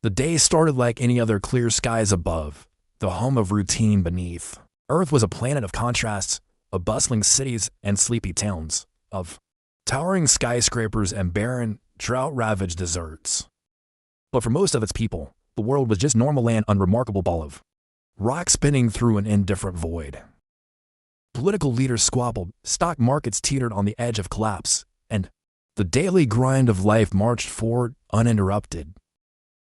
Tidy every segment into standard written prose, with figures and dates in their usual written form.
The day started like any other, clear skies above, the hum of routine beneath. Earth was a planet of contrasts, of bustling cities and sleepy towns, of towering skyscrapers and barren, drought-ravaged deserts. But for most of its people, the world was just normal land, unremarkable ball of rock spinning through an indifferent void. Political leaders squabbled, stock markets teetered on the edge of collapse, and the daily grind of life marched forward uninterrupted.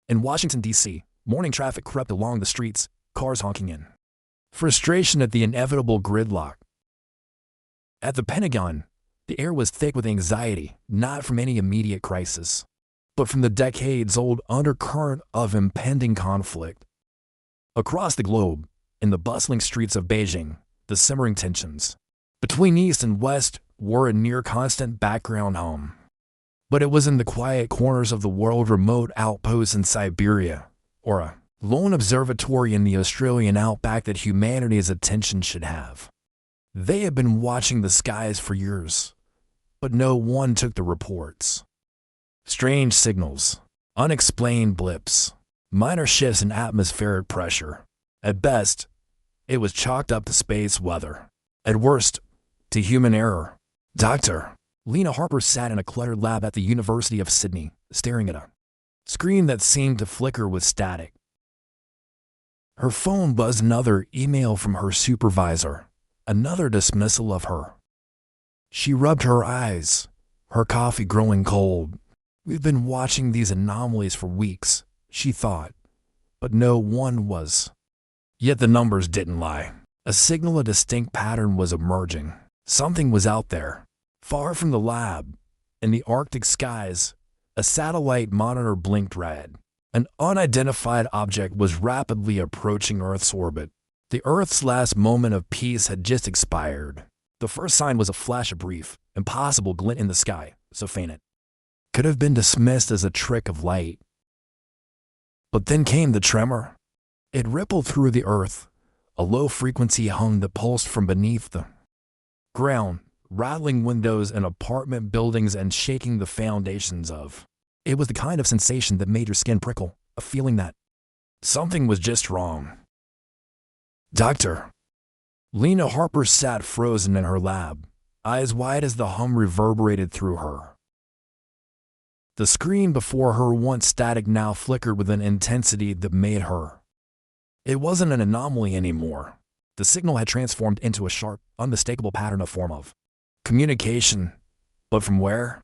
In Washington, D.C., morning traffic crept along the streets, cars honking in frustration at the inevitable gridlock. At the Pentagon, the air was thick with anxiety, not from any immediate crisis, but from the decades-old undercurrent of impending conflict. Across the globe, in the bustling streets of Beijing, the simmering tensions between East and West were a near-constant background hum. But it was in the quiet corners of the world, remote outposts in Siberia, or a lone observatory in the Australian outback, that humanity's attention should have. They had been watching the skies for years, but no one took the reports. Strange signals, unexplained blips, minor shifts in atmospheric pressure. At best, it was chalked up to space weather. At worst, to human error. Dr. Lena Harper sat in a cluttered lab at the University of Sydney, staring at a screen that seemed to flicker with static. Her phone buzzed, another email from her supervisor, another dismissal of her. She rubbed her eyes, her coffee growing cold. We've been watching these anomalies for weeks, she thought, but no one was. Yet the numbers didn't lie. A signal, a distinct pattern was emerging. Something was out there. Far from the lab, in the Arctic skies, a satellite monitor blinked red. An unidentified object was rapidly approaching Earth's orbit. The Earth's last moment of peace had just expired. The first sign was a flash, a brief, impossible glint in the sky, so faint it could have been dismissed as a trick of light. But then came the tremor. It rippled through the Earth, a low-frequency hum that pulsed from beneath the ground, rattling windows and apartment buildings and shaking the foundations of. It was the kind of sensation that made your skin prickle, a feeling that something was just wrong. Dr. Lena Harper sat frozen in her lab, eyes wide as the hum reverberated through her. The screen before her, once static, now flickered with an intensity that made her. It wasn't an anomaly anymore. The signal had transformed into a sharp, unmistakable pattern, of form of communication. But from where?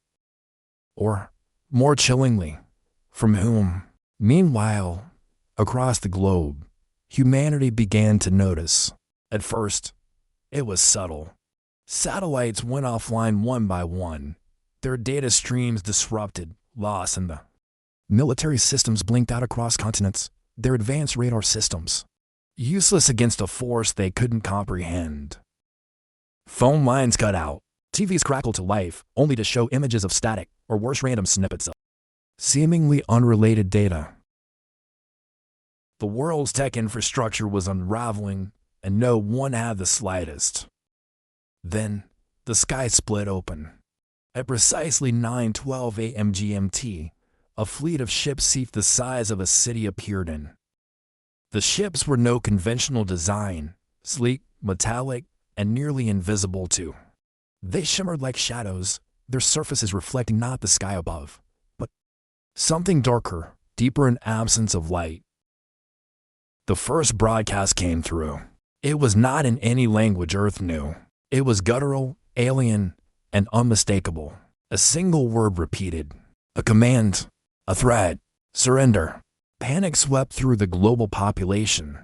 Or, more chillingly, from whom? Meanwhile, across the globe, humanity began to notice. At first, it was subtle. Satellites went offline one by one, their data streams disrupted, lost, and the military systems blinked out across continents, their advanced radar systems useless against a force they couldn't comprehend. Phone lines cut out, TVs crackled to life, only to show images of static, or worse, random snippets of seemingly unrelated data. The world's tech infrastructure was unraveling, and no one had the slightest. Then, the sky split open. At precisely 9:12 a.m. GMT, a fleet of ships the size of a city appeared in. The ships were no conventional design, sleek, metallic, and nearly invisible too. They shimmered like shadows, their surfaces reflecting not the sky above, but something darker, deeper, in absence of light. The first broadcast came through. It was not in any language Earth knew. It was guttural, alien, and unmistakable. A single word repeated. A command. A threat. Surrender. Panic swept through the global population.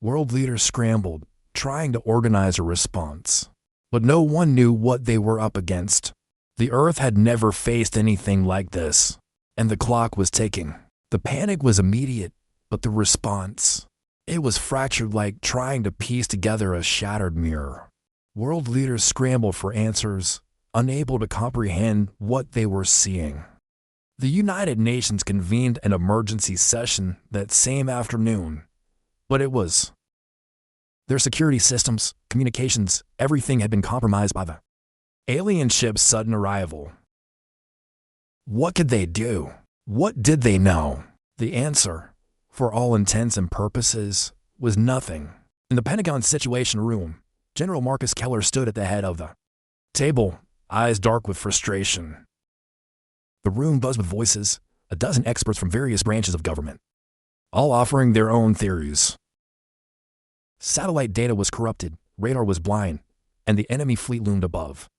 World leaders scrambled, trying to organize a response. But no one knew what they were up against. The Earth had never faced anything like this, and the clock was ticking. The panic was immediate, but the response, it was fractured, like trying to piece together a shattered mirror. World leaders scrambled for answers, unable to comprehend what they were seeing. The United Nations convened an emergency session that same afternoon, but it was their security systems, communications, everything had been compromised by the alien ship's sudden arrival. What could they do? What did they know? The answer, for all intents and purposes, was nothing. In the Pentagon Situation Room, General Marcus Keller stood at the head of the table, eyes dark with frustration. The room buzzed with voices, a dozen experts from various branches of government, all offering their own theories. Satellite data was corrupted, radar was blind, and the enemy fleet loomed above,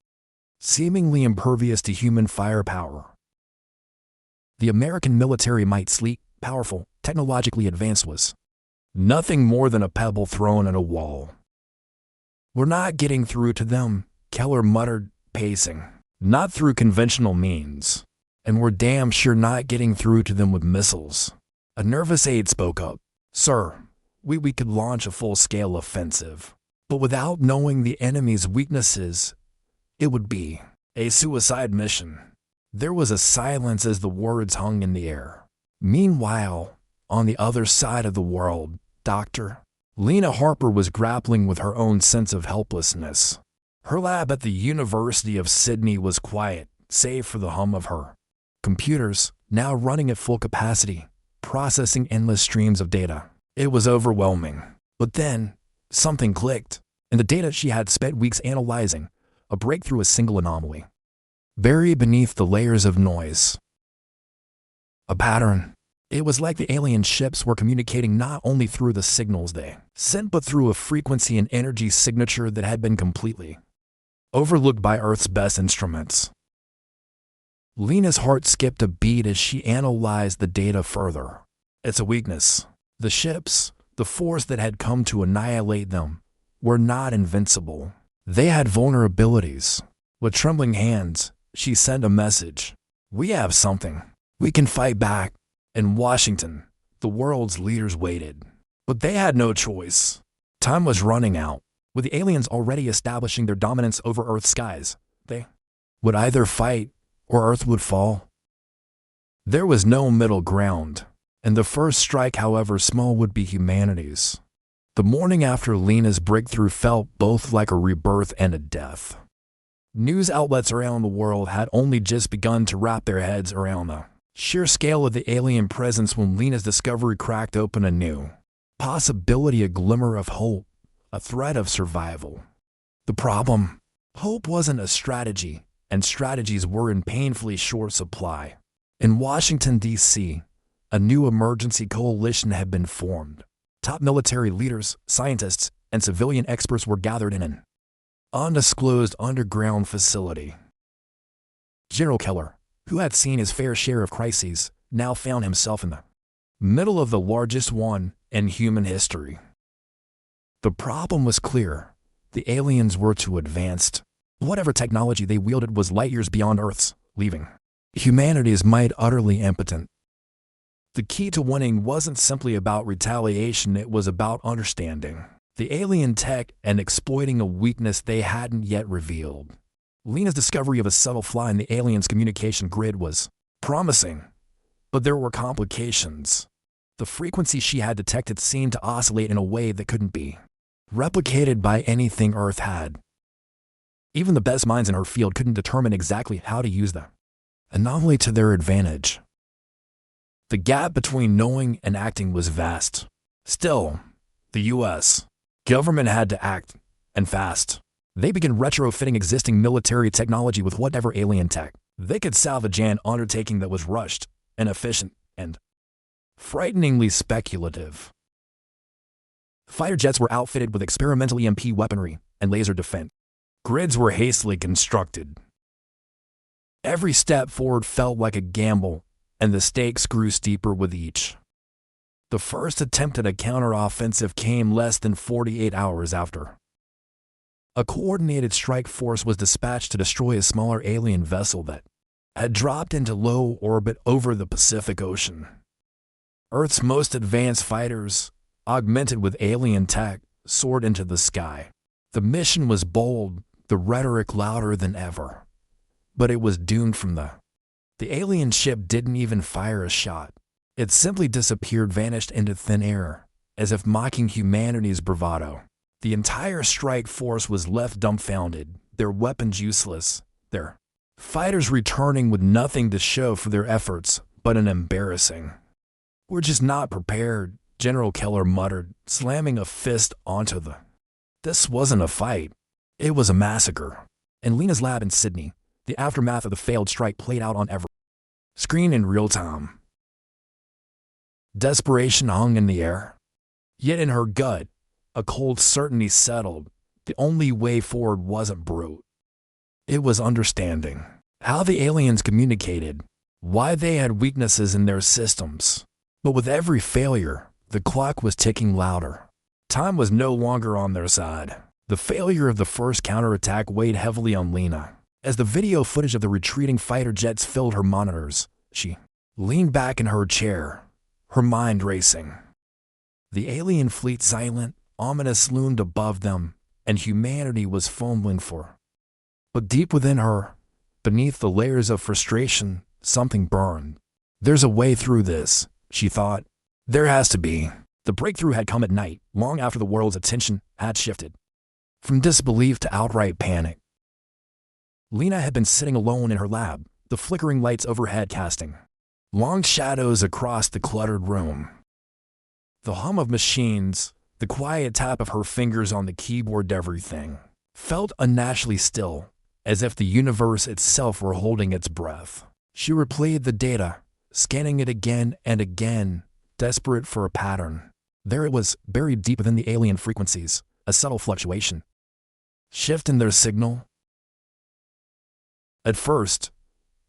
seemingly impervious to human firepower. The American military might, sleek, powerful, technologically advanced, was nothing more than a pebble thrown at a wall. "We're not getting through to them," Keller muttered, pacing. "Not through conventional means. And we're damn sure not getting through to them with missiles." A nervous aide spoke up. "Sir, we could launch a full-scale offensive, but without knowing the enemy's weaknesses, it would be a suicide mission." There was a silence as the words hung in the air. Meanwhile, on the other side of the world, Dr. Lena Harper was grappling with her own sense of helplessness. Her lab at the University of Sydney was quiet, save for the hum of her computers, now running at full capacity, processing endless streams of data. It was overwhelming. But then, something clicked. In the data she had spent weeks analyzing, a breakthrough, a single anomaly, buried beneath the layers of noise. A pattern. It was like the alien ships were communicating not only through the signals they sent, but through a frequency and energy signature that had been completely overlooked by Earth's best instruments. Lena's heart skipped a beat as she analyzed the data further. It's a weakness. The ships, the force that had come to annihilate them, were not invincible. They had vulnerabilities. With trembling hands, she sent a message. "We have something. We can fight back." In Washington, the world's leaders waited. But they had no choice. Time was running out. With the aliens already establishing their dominance over Earth's skies, they would either fight or Earth would fall. There was no middle ground, and the first strike, however small, would be humanity's. The morning after Lena's breakthrough felt both like a rebirth and a death. News outlets around the world had only just begun to wrap their heads around the sheer scale of the alien presence when Lena's discovery cracked open a new possibility, a glimmer of hope, a thread of survival. The problem? Hope wasn't a strategy, and strategies were in painfully short supply. In Washington, D.C., a new emergency coalition had been formed. Top military leaders, scientists, and civilian experts were gathered in an undisclosed underground facility. General Keller, who had seen his fair share of crises, now found himself in the middle of the largest one in human history. The problem was clear. The aliens were too advanced. Whatever technology they wielded was light years beyond Earth's, leaving humanity's might utterly impotent. The key to winning wasn't simply about retaliation, it was about understanding the alien tech and exploiting a weakness they hadn't yet revealed. Lena's discovery of a subtle flaw in the aliens' communication grid was promising, but there were complications. The frequency she had detected seemed to oscillate in a way that couldn't be replicated by anything Earth had. Even the best minds in her field couldn't determine exactly how to use the anomaly to their advantage. The gap between knowing and acting was vast. Still, the U.S. government had to act, and fast. They began retrofitting existing military technology with whatever alien tech they could salvage, an undertaking that was rushed, inefficient, and frighteningly speculative. Fighter jets were outfitted with experimental EMP weaponry and laser defense. Grids were hastily constructed. Every step forward felt like a gamble, and the stakes grew steeper with each. The first attempt at a counteroffensive came less than 48 hours after a coordinated strike force was dispatched to destroy a smaller alien vessel that had dropped into low orbit over the Pacific Ocean. Earth's most advanced fighters, augmented with alien tech, soared into the sky. The mission was bold, the rhetoric louder than ever. But it was doomed from the alien ship didn't even fire a shot. It simply disappeared, vanished into thin air, as if mocking humanity's bravado. The entire strike force was left dumbfounded, their weapons useless, their fighters returning with nothing to show for their efforts but an embarrassing "We're just not prepared," General Keller muttered, slamming a fist onto the. This wasn't a fight. It was a massacre. In Lena's lab in Sydney, the aftermath of the failed strike played out on every screen in real time. Desperation hung in the air. Yet in her gut, a cold certainty settled. The only way forward wasn't brute. It was understanding. How the aliens communicated. Why they had weaknesses in their systems. But with every failure, the clock was ticking louder. Time was no longer on their side. The failure of the first counterattack weighed heavily on Lena. As the video footage of the retreating fighter jets filled her monitors, she leaned back in her chair, her mind racing. The alien fleet silent, ominous loomed above them, and humanity was fumbling for. But deep within her, beneath the layers of frustration, something burned. There's a way through this, she thought. There has to be. The breakthrough had come at night, long after the world's attention had shifted from disbelief to outright panic. Lena had been sitting alone in her lab, the flickering lights overhead casting long shadows across the cluttered room. The hum of machines, the quiet tap of her fingers on the keyboard, everything felt unnaturally still, as if the universe itself were holding its breath. She replayed the data, scanning it again and again, desperate for a pattern. There it was, buried deep within the alien frequencies, a subtle fluctuation. Shift in their signal. At first,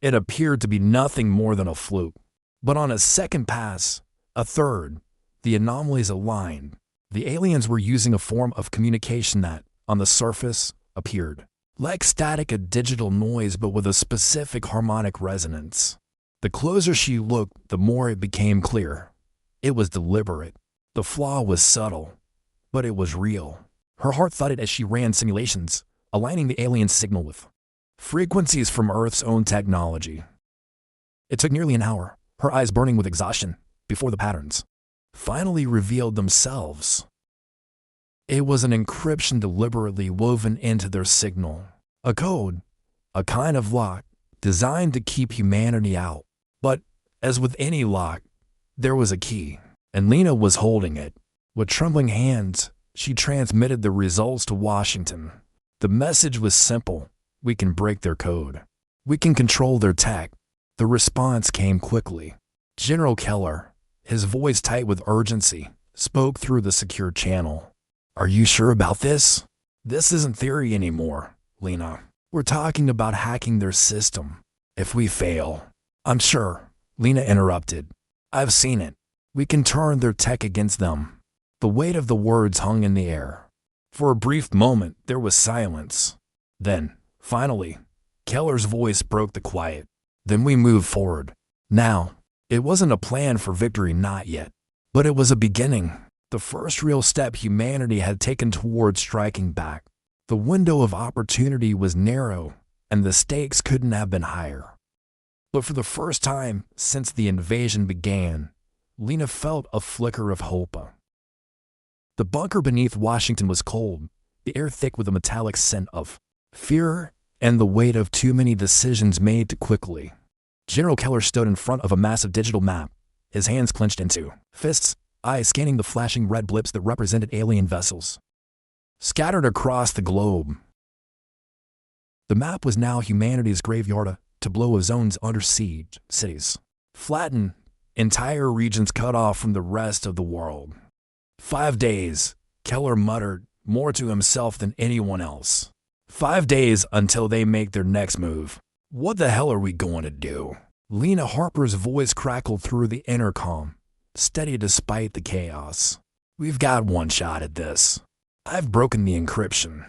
it appeared to be nothing more than a fluke. But on a second pass, a third, the anomalies aligned. The aliens were using a form of communication that, on the surface, appeared like static, a digital noise, but with a specific harmonic resonance. The closer she looked, the more it became clear. It was deliberate. The flaw was subtle, but it was real. Her heart thudded as she ran simulations, aligning the alien signal with frequencies from Earth's own technology. It took nearly an hour, her eyes burning with exhaustion, before the patterns finally revealed themselves. It was an encryption deliberately woven into their signal. A code, a kind of lock, designed to keep humanity out. But, as with any lock, there was a key, and Lena was holding it. With trembling hands, she transmitted the results to Washington. The message was simple. We can break their code. We can control their tech. The response came quickly. General Keller, his voice tight with urgency, spoke through the secure channel. "Are you sure about this? This isn't theory anymore, Lena. We're talking about hacking their system. If we fail..." "I'm sure," Lena interrupted. "I've seen it. We can turn their tech against them." The weight of the words hung in the air. For a brief moment, there was silence. Then, finally, Keller's voice broke the quiet. "Then we move forward. Now." It wasn't a plan for victory, not yet. But it was a beginning. The first real step humanity had taken towards striking back. The window of opportunity was narrow, and the stakes couldn't have been higher. But for the first time since the invasion began, Lena felt a flicker of hope. The bunker beneath Washington was cold, the air thick with a metallic scent of fear and the weight of too many decisions made too quickly. General Keller stood in front of a massive digital map, his hands clenched into fists, eyes scanning the flashing red blips that represented alien vessels scattered across the globe. The map was now humanity's graveyard, a tableau of zones under siege, cities flattened, entire regions cut off from the rest of the world. 5 days, Keller muttered, more to himself than anyone else. 5 days until they make their next move. What the hell are we going to do? Lena Harper's voice crackled through the intercom, steady despite the chaos. We've got one shot at this. I've broken the encryption.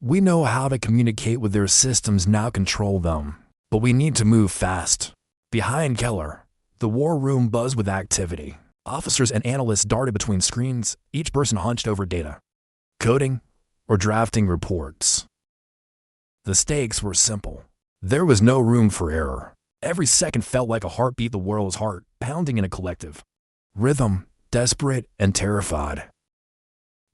We know how to communicate with their systems, now control them. But we need to move fast. Behind Keller, the war room buzzed with activity. Officers and analysts darted between screens, each person hunched over data, coding, or drafting reports. The stakes were simple. There was no room for error. Every second felt like a heartbeat, the world's heart, pounding in a collective rhythm, desperate and terrified.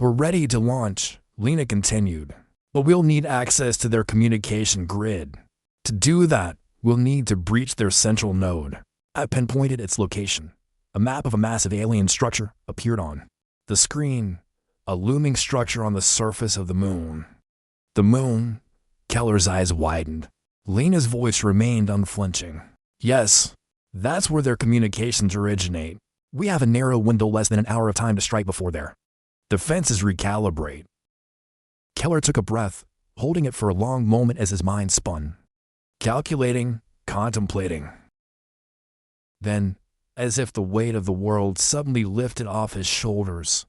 We're ready to launch, Lena continued, but we'll need access to their communication grid. To do that, we'll need to breach their central node. I pinpointed its location, A map of a massive alien structure appeared on the screen, a looming structure on the surface of the moon. The moon? Keller's eyes widened. Lena's voice remained unflinching. Yes, that's where their communications originate. We have a narrow window, less than an hour of time to strike before their defenses recalibrate. Keller took a breath, holding it for a long moment as his mind spun. Calculating, contemplating. Then, as if the weight of the world suddenly lifted off his shoulders,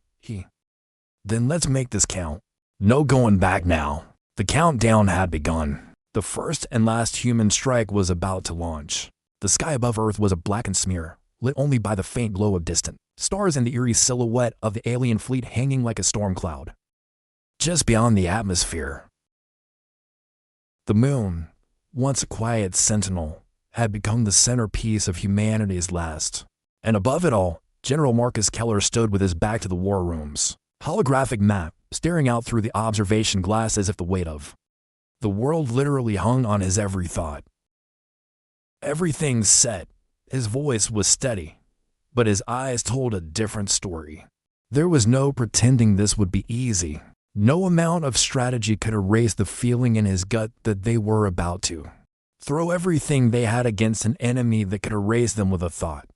Then let's make this count. No going back now. The countdown had begun. The first and last human strike was about to launch. The sky above Earth was a blackened smear, lit only by the faint glow of distant stars and the eerie silhouette of the alien fleet hanging like a storm cloud just beyond the atmosphere. The moon, once a quiet sentinel, had become the centerpiece of humanity's last. And above it all, General Marcus Keller stood with his back to the war rooms, holographic map staring out through the observation glass as if the weight of the world literally hung on his every thought. Everything's set. His voice was steady, but his eyes told a different story. There was no pretending this would be easy. No amount of strategy could erase the feeling in his gut that they were about to throw everything they had against an enemy that could erase them with a thought.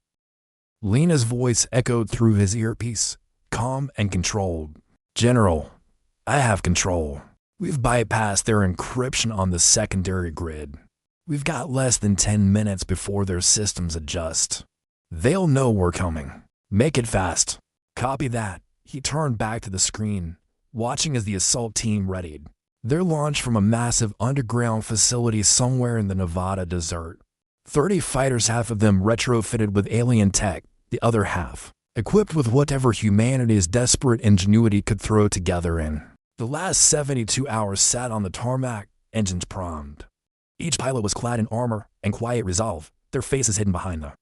Lena's voice echoed through his earpiece, calm and controlled. General, I have control. We've bypassed their encryption on the secondary grid. We've got less than 10 minutes before their systems adjust. They'll know we're coming. Make it fast. Copy that. He turned back to the screen, watching as the assault team readied their launch from a massive underground facility somewhere in the Nevada desert. 30 fighters, half of them retrofitted with alien tech, the other half equipped with whatever humanity's desperate ingenuity could throw together in the last 72 hours sat on the tarmac, engines primed. Each pilot was clad in armor and quiet resolve, their faces hidden behind the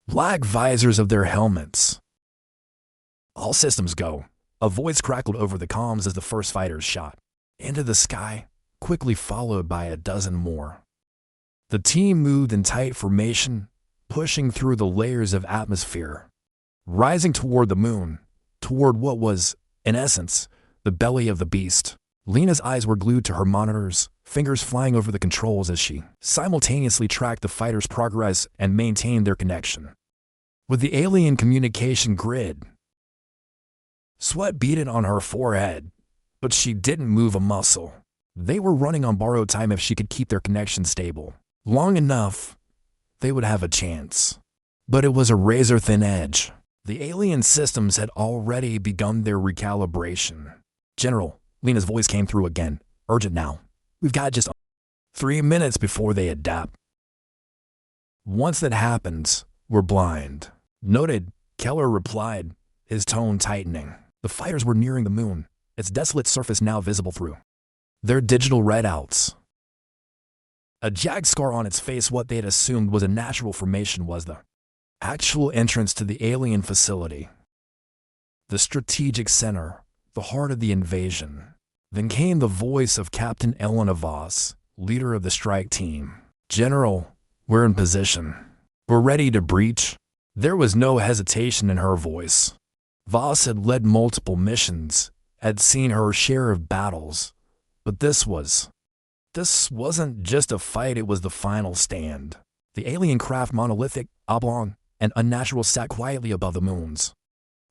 black visors of their helmets. All systems go. A voice crackled over the comms as the first fighters shot into the sky, quickly followed by a dozen more. The team moved in tight formation, pushing through the layers of atmosphere, rising toward the moon, toward what was, in essence, the belly of the beast. Lena's eyes were glued to her monitors, fingers flying over the controls as she simultaneously tracked the fighters' progress and maintained their connection with the alien communication grid. Sweat beaded on her forehead, but she didn't move a muscle. They were running on borrowed time. If she could keep their connection stable long enough, they would have a chance. But it was a razor-thin edge. The alien systems had already begun their recalibration. General, Lena's voice came through again. Urgent now. We've got just 3 minutes before they adapt. Once that happens, we're blind. Noted, Keller replied, his tone tightening. The fighters were nearing the moon, its desolate surface now visible through their digital readouts. A jagged scar on its face, what they had assumed was a natural formation, was the actual entrance to the alien facility. The strategic center, the heart of the invasion. Then came the voice of Captain Elena Voss, leader of the strike team. General, we're in position. We're ready to breach. There was no hesitation in her voice. Voss had led multiple missions, had seen her share of battles, but this wasn't just a fight, it was the final stand. The alien craft, monolithic, oblong, and unnatural, sat quietly above the moon's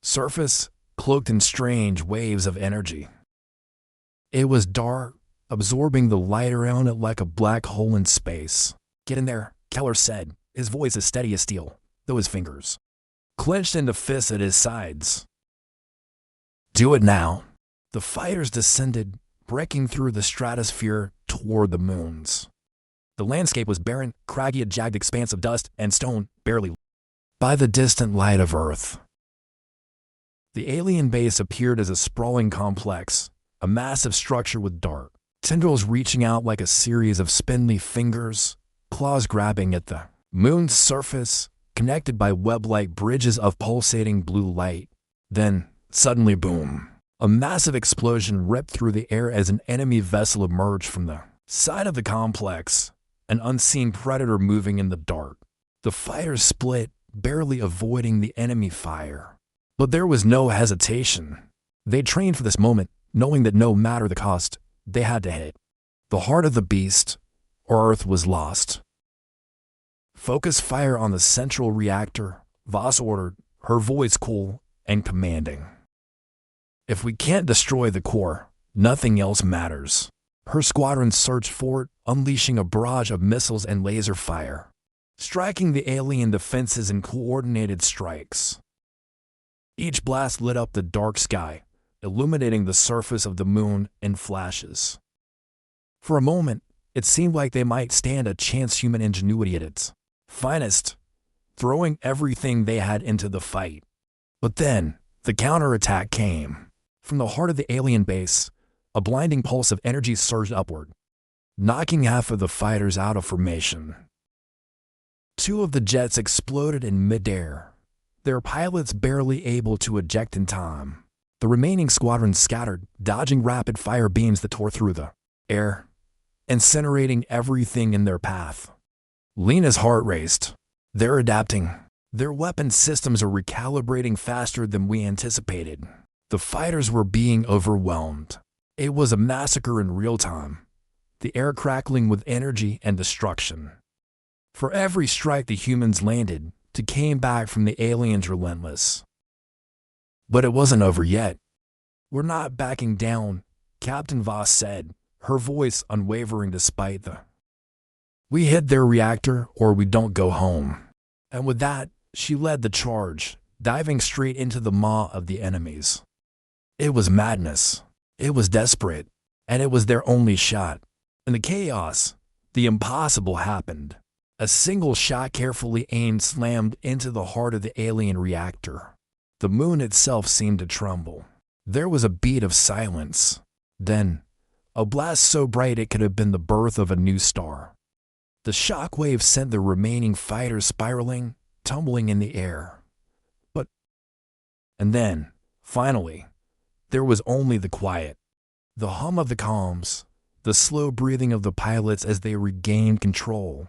surface, cloaked in strange waves of energy. It was dark, absorbing the light around it like a black hole in space. Get in there, Keller said, his voice as steady as steel, though his fingers clenched into fists at his sides. Do it now. The fighters descended, breaking through the stratosphere toward the moons. The landscape was barren, craggy, a jagged expanse of dust and stone, barely lit by the distant light of Earth. The alien base appeared as a sprawling complex, a massive structure with dark tendrils reaching out like a series of spindly fingers, claws grabbing at the moon's surface, connected by web-like bridges of pulsating blue light. Then, suddenly, boom! A massive explosion ripped through the air as an enemy vessel emerged from the side of the complex, an unseen predator moving in the dark. The fighters split, barely avoiding the enemy fire. But there was no hesitation. They trained for this moment, knowing that no matter the cost, they had to hit the heart of the beast, or Earth was lost. Focus fire on the central reactor, Voss ordered, her voice cool and commanding. If we can't destroy the core, nothing else matters. Her squadron searched for it, unleashing a barrage of missiles and laser fire, striking the alien defenses in coordinated strikes. Each blast lit up the dark sky, illuminating the surface of the moon in flashes. For a moment, it seemed like they might stand a chance. Human ingenuity at its finest, throwing everything they had into the fight. But then, the counterattack came. From the heart of the alien base, a blinding pulse of energy surged upward, knocking half of the fighters out of formation. Two of the jets exploded in midair, their pilots barely able to eject in time. The remaining squadron scattered, dodging rapid fire beams that tore through the air, incinerating everything in their path. Lena's heart raced. They're adapting. Their weapon systems are recalibrating faster than we anticipated. The fighters were being overwhelmed. It was a massacre in real time, the air crackling with energy and destruction. For every strike the humans landed, to came back from the aliens relentless. But it wasn't over yet. We're not backing down, Captain Voss said, her voice unwavering despite the "We hit their reactor or we don't go home." And with that, she led the charge, diving straight into the maw of the enemies. It was madness. It was desperate. And it was their only shot. In the chaos, the impossible happened. A single shot carefully aimed slammed into the heart of the alien reactor. The moon itself seemed to tremble. There was a beat of silence. Then, a blast so bright it could have been the birth of a new star. The shockwave sent the remaining fighters spiraling, tumbling in the air. And then, finally, there was only the quiet. The hum of the comms, the slow breathing of the pilots as they regained control.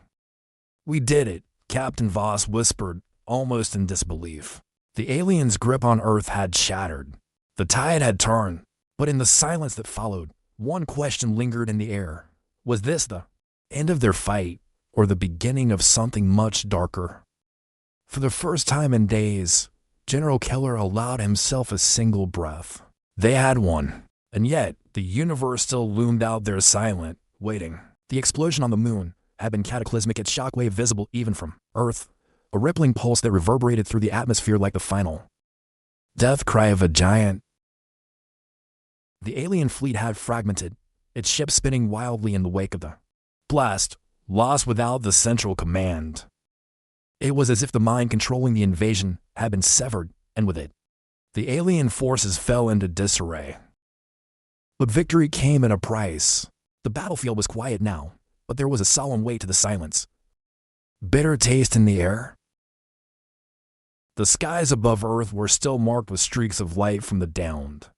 "We did it," Captain Voss whispered, almost in disbelief. The aliens' grip on Earth had shattered. The tide had turned, but in the silence that followed, one question lingered in the air. Was this the end of their fight, or the beginning of something much darker? For the first time in days, General Keller allowed himself a single breath. They had won, and yet the universe still loomed out there silent, waiting. The explosion on the moon had been cataclysmic, its shockwave visible even from Earth, a rippling pulse that reverberated through the atmosphere like the final death cry of a giant. The alien fleet had fragmented, its ships spinning wildly in the wake of the blast, lost without the central command. It was as if the mind controlling the invasion had been severed, and with it, the alien forces fell into disarray. But victory came at a price. The battlefield was quiet now, but there was a solemn weight to the silence. Bitter taste in the air. The skies above Earth were still marked with streaks of light from the downed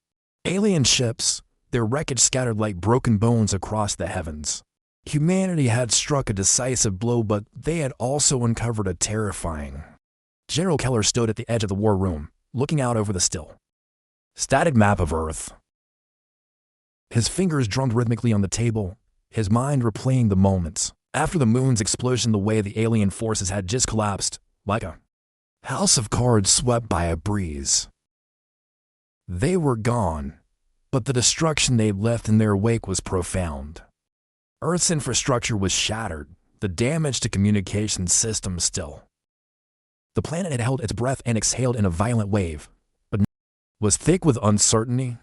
alien ships, their wreckage scattered like broken bones across the heavens. Humanity had struck a decisive blow, but they had also uncovered a terrifying. General Keller stood at the edge of the war room, looking out over the still, static map of Earth. His fingers drummed rhythmically on the table, his mind replaying the moments. After the moon's explosion, the way the alien forces had just collapsed, like a house of cards swept by a breeze. They were gone, but the destruction they left in their wake was profound. Earth's infrastructure was shattered, the damage to communication systems still. The planet had held its breath and exhaled in a violent wave, but was thick with uncertainty.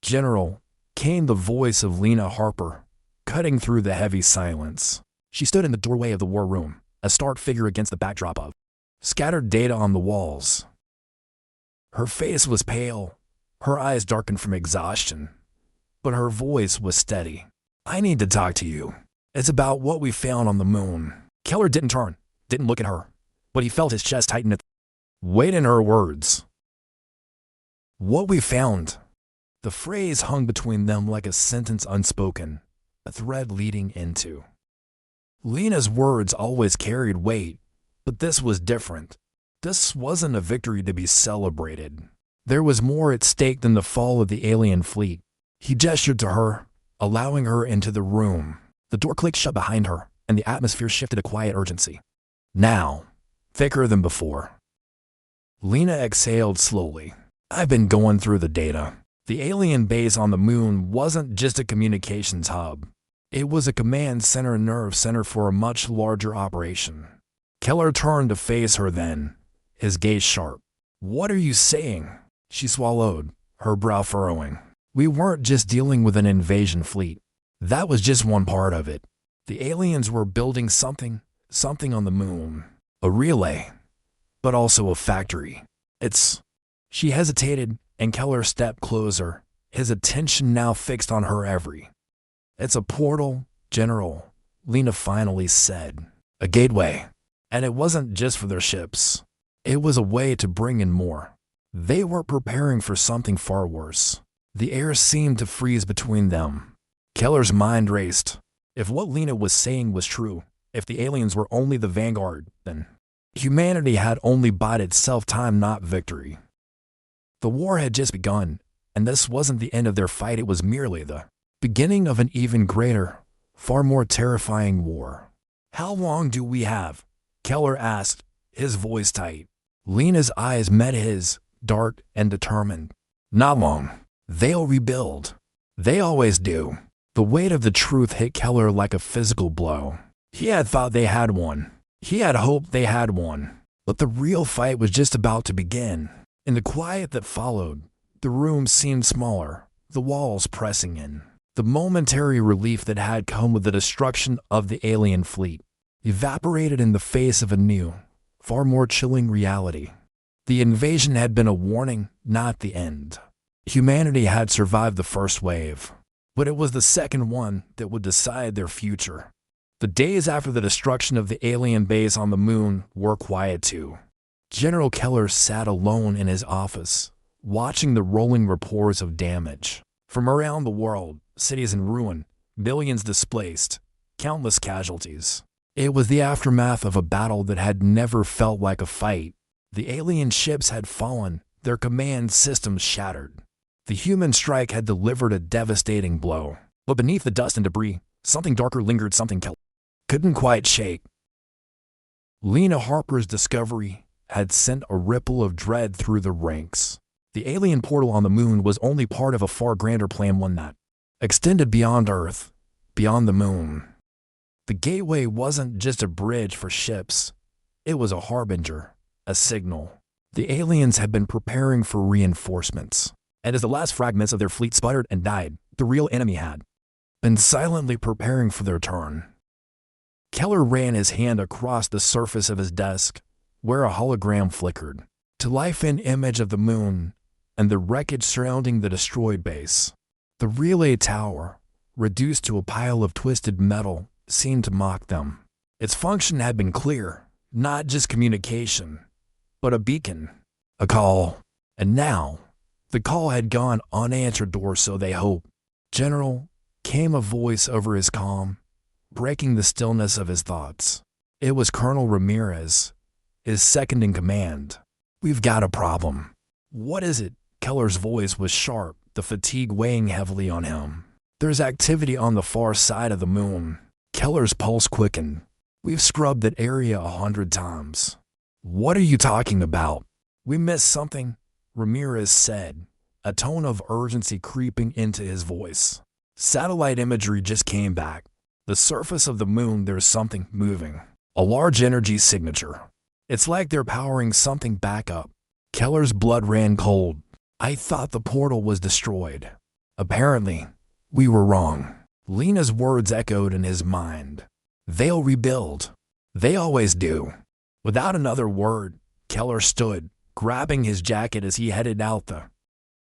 "General," came the voice of Lena Harper, cutting through the heavy silence. She stood in the doorway of the war room, a stark figure against the backdrop of scattered data on the walls. Her face was pale, her eyes darkened from exhaustion, but her voice was steady. "I need to talk to you. It's about what we found on the moon." Keller didn't look at her, but he felt his chest tighten at the weight in her words. "What we found." The phrase hung between them like a sentence unspoken, a thread leading into. Lena's words always carried weight, But this was different. This wasn't a victory to be celebrated. There was more at stake than the fall of the alien fleet. He gestured to her, allowing her into the room. The door clicked shut behind her, and the atmosphere shifted to quiet urgency. Now, thicker than before. Lena exhaled slowly. I've been going through the data. The alien base on the moon wasn't just a communications hub. It was a command center nerve center for a much larger operation. Keller turned to face her then, his gaze sharp. What are you saying? She swallowed, her brow furrowing. We weren't just dealing with an invasion fleet. That was just one part of it. The aliens were building something on the moon. A relay, but also a factory. She hesitated, and Keller stepped closer, his attention now fixed on her It's a portal, General, Lena finally said. A gateway. And it wasn't just for their ships. It was a way to bring in more. They were preparing for something far worse. The air seemed to freeze between them. Keller's mind raced. If what Lena was saying was true, if the aliens were only the vanguard, then humanity had only bought itself time, not victory. The war had just begun, and this wasn't the end of their fight, it was merely the beginning of an even greater, far more terrifying war. How long do we have? Keller asked, his voice tight. Lena's eyes met his, dark and determined. Not long. They'll rebuild. They always do. The weight of the truth hit Keller like a physical blow. He had thought they had won. He had hoped they had won. But the real fight was just about to begin. In the quiet that followed, the room seemed smaller, the walls pressing in. The momentary relief that had come with the destruction of the alien fleet evaporated in the face of a new, far more chilling reality. The invasion had been a warning, not the end. Humanity had survived the first wave, but it was the second one that would decide their future. The days after the destruction of the alien base on the moon were quiet too. General Keller sat alone in his office, watching the rolling reports of damage. From around the world, cities in ruin, millions displaced, countless casualties. It was the aftermath of a battle that had never felt like a fight. The alien ships had fallen, their command systems shattered. The human strike had delivered a devastating blow. But beneath the dust and debris, something darker lingered, something Keller couldn't quite shake. Lena Harper's discovery had sent a ripple of dread through the ranks. The alien portal on the moon was only part of a far grander plan, one that extended beyond Earth, beyond the moon. The gateway wasn't just a bridge for ships. It was a harbinger, a signal. The aliens had been preparing for reinforcements. And as the last fragments of their fleet sputtered and died, the real enemy had been silently preparing for their turn. Keller ran his hand across the surface of his desk, where a hologram flickered, to life an image of the moon and the wreckage surrounding the destroyed base. The relay tower, reduced to a pile of twisted metal, seemed to mock them. Its function had been clear, not just communication, but a beacon, a call. And now, the call had gone unanswered, or so they hoped. General, came a voice over his calm, breaking the stillness of his thoughts. It was Colonel Ramirez, his second in command. We've got a problem. What is it? Keller's voice was sharp, the fatigue weighing heavily on him. There's activity on the far side of the moon. Keller's pulse quickened. We've scrubbed that area 100 times. What are you talking about? We missed something, Ramirez said, a tone of urgency creeping into his voice. Satellite imagery just came back. The surface of the moon, there's something moving. A large energy signature. It's like they're powering something back up. Keller's blood ran cold. I thought the portal was destroyed. Apparently, we were wrong. Lena's words echoed in his mind. They'll rebuild. They always do. Without another word, Keller stood, grabbing his jacket as he headed out.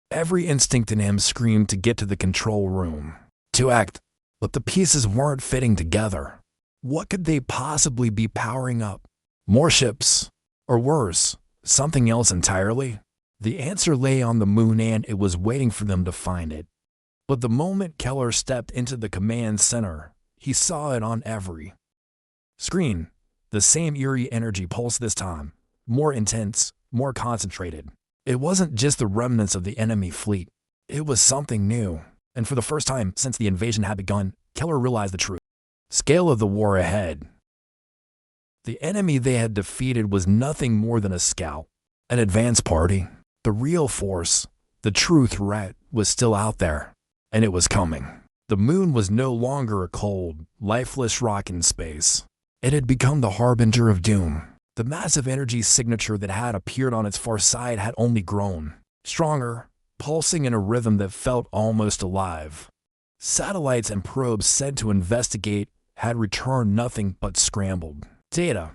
Every instinct in him screamed to get to the control room, to act, but the pieces weren't fitting together. What could they possibly be powering up? More ships? Or worse, something else entirely? The answer lay on the moon, and it was waiting for them to find it. But the moment Keller stepped into the command center, he saw it on every screen. The same eerie energy pulse this time, more intense, more concentrated. It wasn't just the remnants of the enemy fleet. It was something new. And for the first time since the invasion had begun, Keller realized the true scale of the war ahead. The enemy they had defeated was nothing more than a scout, an advance party. The real force, the true threat, was still out there, and it was coming. The moon was no longer a cold, lifeless rock in space. It had become the harbinger of doom. The massive energy signature that had appeared on its far side had only grown stronger, pulsing in a rhythm that felt almost alive. Satellites and probes sent to investigate had returned nothing but scrambled data,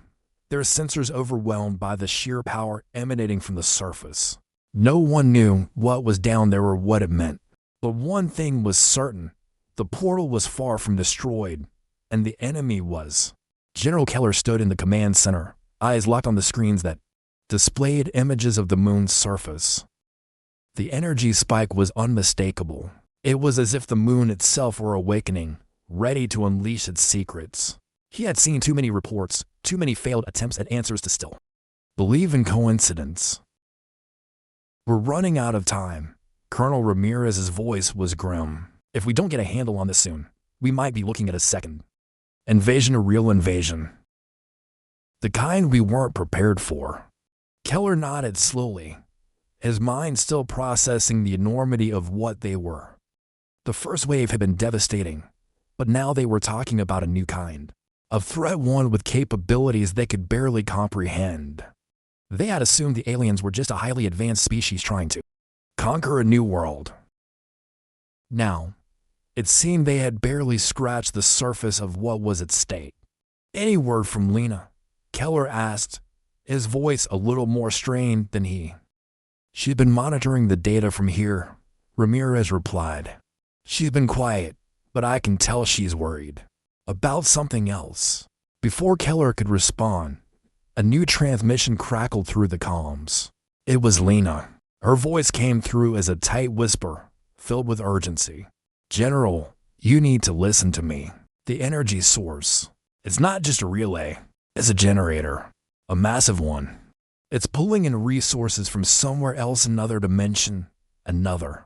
their sensors overwhelmed by the sheer power emanating from the surface. No one knew what was down there or what it meant. But one thing was certain: the portal was far from destroyed, and the enemy was. General Keller stood in the command center, eyes locked on the screens that displayed images of the moon's surface. The energy spike was unmistakable. It was as if the moon itself were awakening, ready to unleash its secrets. He had seen too many reports, too many failed attempts at answers to still believe in coincidence. "We're running out of time." Colonel Ramirez's voice was grim. "If we don't get a handle on this soon, we might be looking at a second invasion, a real invasion. The kind we weren't prepared for." Keller nodded slowly, his mind still processing the enormity of what they were. The first wave had been devastating, but now they were talking about a new kind of threat, one with capabilities they could barely comprehend. They had assumed the aliens were just a highly advanced species trying to conquer a new world. Now, it seemed they had barely scratched the surface of what was at stake. "Any word from Lena?" Keller asked, his voice a little more strained than he. "She'd been monitoring the data from here," Ramirez replied. "She's been quiet, but I can tell she's worried about something else." Before Keller could respond, a new transmission crackled through the comms. It was Lena. Her voice came through as a tight whisper, filled with urgency. "General, you need to listen to me. The energy source, it's not just a relay, it's a generator, a massive one. It's pulling in resources from somewhere else, another dimension, another.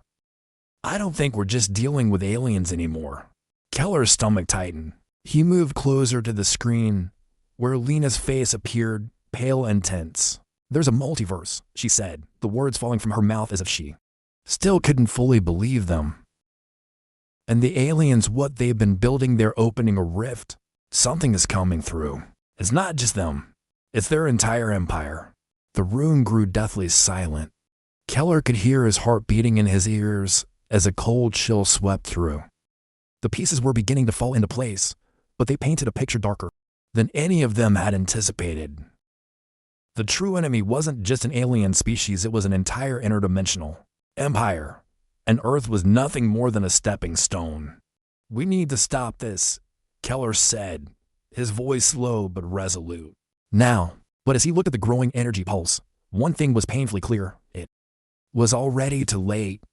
I don't think we're just dealing with aliens anymore." Keller's stomach tightened. He moved closer to the screen, where Lena's face appeared, pale and tense. "There's a multiverse," she said, the words falling from her mouth as if she still couldn't fully believe them. "And the aliens, what they've been building, they're opening a rift. Something is coming through. It's not just them. It's their entire empire." The room grew deathly silent. Keller could hear his heart beating in his ears as a cold chill swept through. The pieces were beginning to fall into place, but they painted a picture darker than any of them had anticipated. The true enemy wasn't just an alien species, it was an entire interdimensional empire, and Earth was nothing more than a stepping stone. "We need to stop this," Keller said, his voice low but resolute. Now, but as he looked at the growing energy pulse, one thing was painfully clear: it was already too late.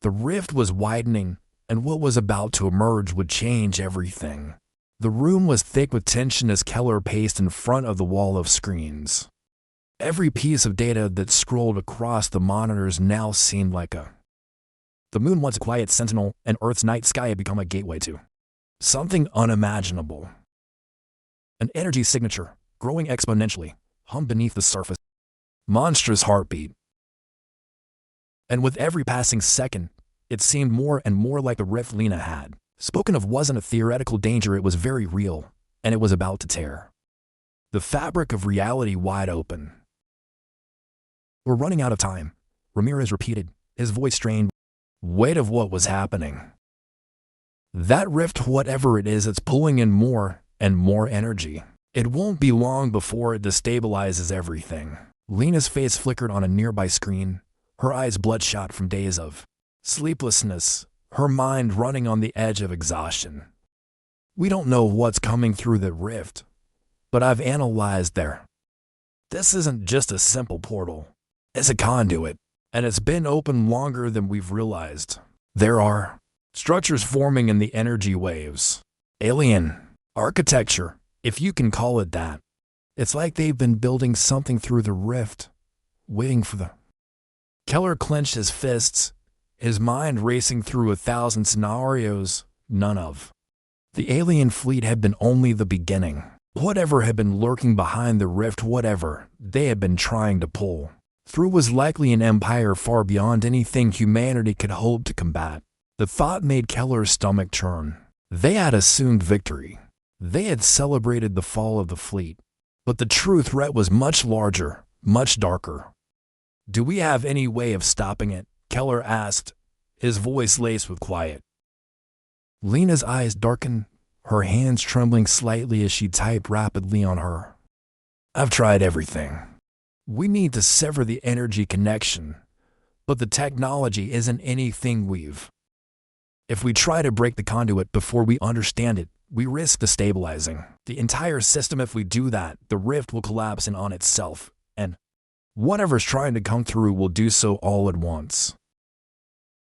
The rift was widening, and what was about to emerge would change everything. The room was thick with tension as Keller paced in front of the wall of screens. Every piece of data that scrolled across the monitors now seemed like the moon was a quiet sentinel, and Earth's night sky had become a gateway to something unimaginable. An energy signature, growing exponentially, hung beneath the surface. Monstrous heartbeat. And with every passing second, it seemed more and more like the rift Lena had spoken of wasn't a theoretical danger, it was very real, and it was about to tear the fabric of reality wide open. "We're running out of time," Ramirez repeated, his voice strained. Weight of what was happening. "That rift, whatever it is, it's pulling in more and more energy. It won't be long before it destabilizes everything." Lena's face flickered on a nearby screen, her eyes bloodshot from days of sleeplessness, her mind running on the edge of exhaustion. "We don't know what's coming through the rift, but I've analyzed this isn't just a simple portal. It's a conduit, and it's been open longer than we've realized. There are structures forming in the energy waves. Alien architecture, if you can call it that. It's like they've been building something through the rift, waiting for the... Keller clenched his fists, his mind racing through 1,000 scenarios, none of. The alien fleet had been only the beginning. Whatever had been lurking behind the rift, whatever they had been trying to pull through, was likely an empire far beyond anything humanity could hope to combat. The thought made Keller's stomach churn. They had assumed victory. They had celebrated the fall of the fleet. But the true threat was much larger, much darker. "Do we have any way of stopping it?" Keller asked, his voice laced with quiet. Lena's eyes darkened, her hands trembling slightly as she typed rapidly on her. "I've tried everything. We need to sever the energy connection, but the technology isn't anything we've... If we try to break the conduit before we understand it, we risk destabilizing the entire system. If we do that, the rift will collapse in on itself, and whatever's trying to come through will do so all at once."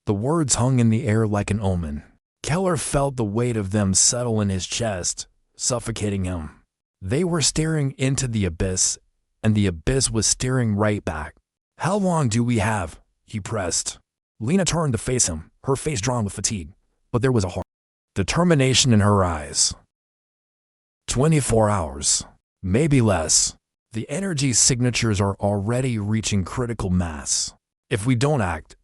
The words hung in the air like an omen. Keller felt the weight of them settle in his chest, suffocating him. They were staring into the abyss, and the abyss was staring right back. "How long do we have?" he pressed. Lena turned to face him, her face drawn with fatigue, but there was a hard determination in her eyes. 24 hours, maybe less. The energy signatures are already reaching critical mass. If we don't act,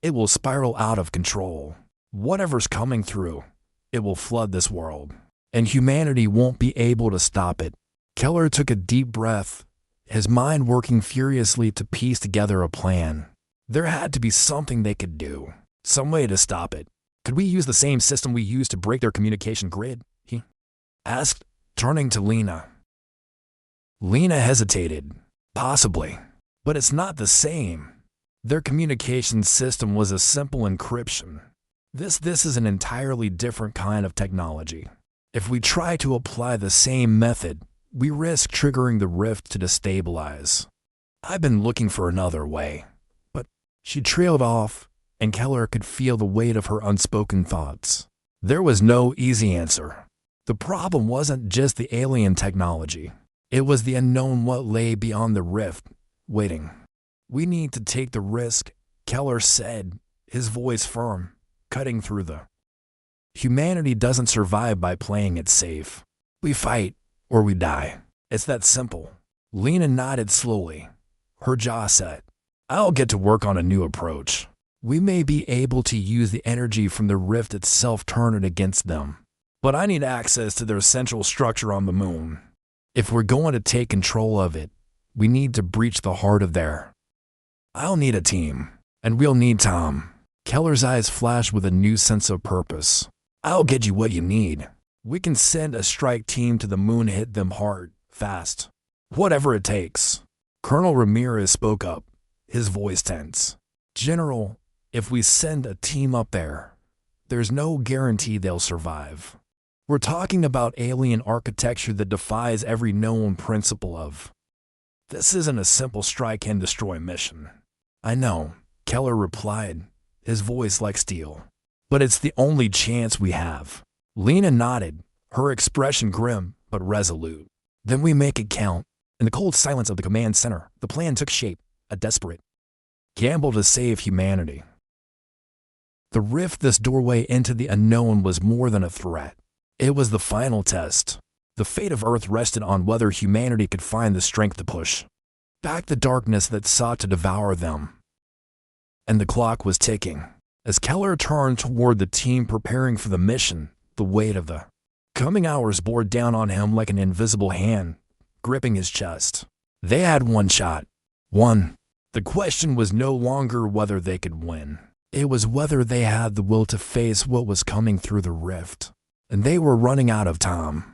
it will spiral out of control. Whatever's coming through, it will flood this world, and humanity won't be able to stop it. Keller took a deep breath, his mind working furiously to piece together a plan. There had to be something they could do, some way to stop it. "Could we use the same system we used to break their communication grid?" he asked, turning to Lena. Lena hesitated. "Possibly, but it's not the same. Their communication system was a simple encryption. This is an entirely different kind of technology. If we try to apply the same method, we risk triggering the rift to destabilize. I've been looking for another way." But she trailed off, and Keller could feel the weight of her unspoken thoughts. There was no easy answer. The problem wasn't just the alien technology. It was the unknown, what lay beyond the rift, waiting. "We need to take the risk," Keller said, his voice firm, cutting through the... "Humanity doesn't survive by playing it safe. We fight, or we die. It's that simple." Lena nodded slowly, her jaw set. "I'll get to work on a new approach. We may be able to use the energy from the rift itself, turn it against them. But I need access to their central structure on the moon. If we're going to take control of it, we need to breach the heart of there. I'll need a team, and we'll need Tom." Keller's eyes flashed with a new sense of purpose. "I'll get you what you need. We can send a strike team to the moon, hit them hard, fast. Whatever it takes." Colonel Ramirez spoke up, his voice tense. "General, if we send a team up there, there's no guarantee they'll survive. We're talking about alien architecture that defies every known principle of... This isn't a simple strike and destroy mission." "I know," Keller replied, his voice like steel. "But it's the only chance we have." Lena nodded, her expression grim but resolute. "Then we make it count." In the cold silence of the command center, the plan took shape, a desperate gamble to save humanity. The rift, this doorway into the unknown, was more than a threat. It was the final test. The fate of Earth rested on whether humanity could find the strength to push back the darkness that sought to devour them. And the clock was ticking. As Keller turned toward the team preparing for the mission, the weight of the coming hours bore down on him like an invisible hand, gripping his chest. They had one shot. One. The question was no longer whether they could win. It was whether they had the will to face what was coming through the rift. And they were running out of time.